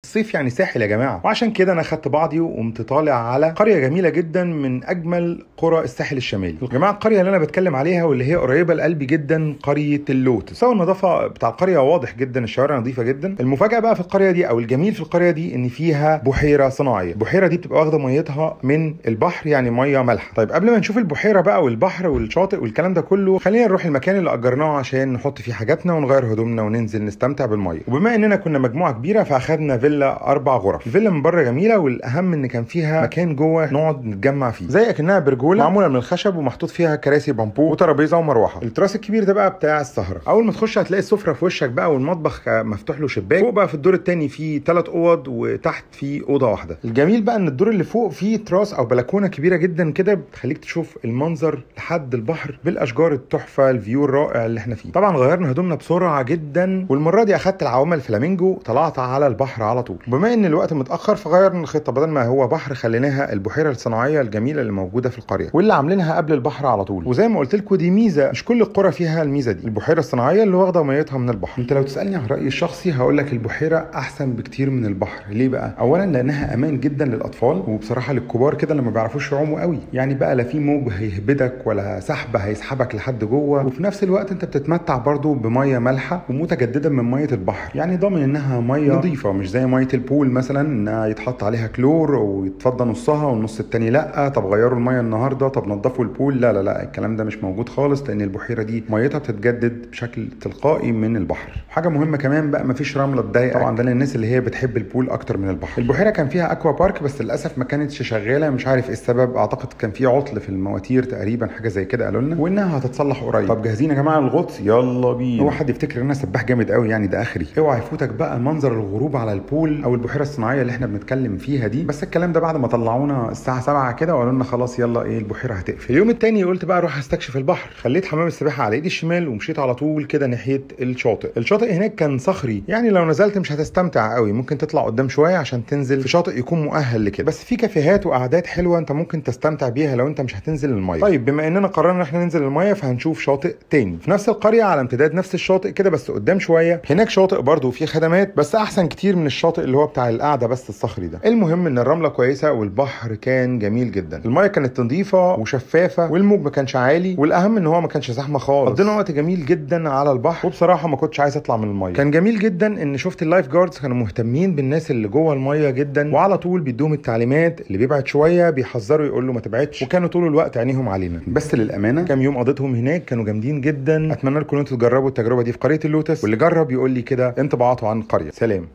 الصيف يعني ساحل يا جماعه. وعشان كده انا خدت بعضي وقمت طالع على قريه جميله جدا من اجمل قرى الساحل الشمالي. يا جماعه القريه اللي انا بتكلم عليها واللي هي قريبه لقلبي جدا قريه اللوتس. مستوى النظافه بتاع القريه واضح جدا، الشوارع نظيفه جدا. المفاجاه بقى في القريه دي او الجميل في القريه دي ان فيها بحيره صناعيه. البحيره دي بتبقى واخده ميتها من البحر، يعني ميه مالحه. طيب قبل ما نشوف البحيره بقى والبحر والشاطئ والكلام ده كله، خلينا نروح المكان اللي اجرناه عشان نحط فيه حاجاتنا ونغير هدومنا وننزل نستمتع بالميه. وبما اننا كنا مجموعه كبيره فاخدنا فيلا 4 غرف. الفيلا من بره جميله، والاهم ان كان فيها مكان جوه نقعد نتجمع فيه، زي اكنها برجوله معموله من الخشب ومحطوط فيها كراسي بامبو وترابيزه ومروحه. التراس الكبير ده بقى بتاع السهره. اول ما تخش هتلاقي السفره في وشك بقى، والمطبخ مفتوح له شباك. فوق بقى في الدور الثاني فيه 3 اوض، وتحت فيه اوضه واحده. الجميل بقى ان الدور اللي فوق فيه تراس او بلكونه كبيره جدا كده بتخليك تشوف المنظر لحد البحر بالاشجار التحفه، الفيو الرائع اللي احنا فيه. طبعا غيرنا هدومنا بسرعه جدا، والمره دي اخدت العوامه الفلامينجو طلعت على البحر على طول. بما ان الوقت متاخر فغيرنا الخطه، بدل ما هو بحر خليناها البحيره الصناعيه الجميله اللي موجوده في القريه واللي عاملينها قبل البحر على طول. وزي ما قلت لكم دي ميزه مش كل القرى فيها الميزه دي، البحيره الصناعيه اللي واخده ميتها من البحر. انت لو تسالني عن رايي الشخصي هقول لك البحيره احسن بكتير من البحر. ليه بقى؟ اولا لانها امان جدا للاطفال، وبصراحه للكبار كده اللي ما بيعرفوش يعوموا قوي، يعني بقى لا في موج هيهبدك ولا سحب هيسحبك لحد جوه. وفي نفس الوقت انت بتتمتع برضو بميه مالحه ومتجدده من ميه البحر، يعني ضامن انها ميه نظيفه، مش زي ميه البول مثلا انها يتحط عليها كلور ويتفضى نصها والنص التاني لا، طب غيروا الميه النهارده، طب نضفوا البول. لا لا لا، الكلام ده مش موجود خالص، لان البحيره دي ميتها بتتجدد بشكل تلقائي من البحر. حاجه مهمه كمان بقى، مفيش رمله تضايقك، طبعا ده للناس اللي هي بتحب البول اكتر من البحر. البحيره كان فيها اكوا بارك بس للاسف ما كانتش شغاله، مش عارف ايه السبب، اعتقد كان في عطل في المواتير تقريبا، حاجه زي كده قالوا لنا، وانها هتتصلح قريب. طب جاهزين يا جماعه للغطس؟ يلا بينا. هو حد يفتكر ان انا سباح جامد قوي يعني؟ ده اخري. اوعى يفوتك بقى منظر الغروب على البول او البحيره الصناعيه اللي احنا بنتكلم فيها دي، بس الكلام ده بعد ما طلعونا الساعه 7 كده وقالوا لنا خلاص يلا ايه البحيره هتقفل. اليوم الثاني قلت بقى اروح استكشف البحر، خليت حمام السباحه على ايدي الشمال ومشيت على طول كده ناحيه الشاطئ. الشاطئ هناك كان صخري، يعني لو نزلت مش هتستمتع قوي، ممكن تطلع قدام شويه عشان تنزل في شاطئ يكون مؤهل لكده، بس في كافيهات وقعدات حلوه انت ممكن تستمتع بيها لو انت مش هتنزل الميه. طيب بما اننا قررنا ان احنا ننزل الميه فهنشوف شاطئ تاني في نفس القريه على امتداد نفس الشاطئ كده بس قدام شويه. هناك شاطئ برده وفيه خدمات بس احسن كتير من الشاطئ اللي هو بتاع القعده بس الصخري ده. المهم ان الرمله كويسه والبحر كان جميل جدا، الميه كانت نظيفه وشفافه والموج ما كانش عالي، والاهم ان هو ما كانش زحمه خالص. قضينا وقت جميل جدا على البحر، وبصراحه ما كنتش عايز اطلع من الميه. كان جميل جدا ان شفت اللايف جاردز كانوا مهتمين بالناس اللي جوه الميه جدا، وعلى طول بيدوهم التعليمات، اللي بيبعد شويه بيحذروا يقول له ما تبعدش، وكانوا طول الوقت عينيهم علينا. بس للامانه كام يوم قضيتهم هناك كانوا جامدين جدا. اتمنى لكم ان انتوا تجربوا التجربه دي في قريه اللوتس، واللي جرب يقول لي كده انطباعاته عن القريه. سلام.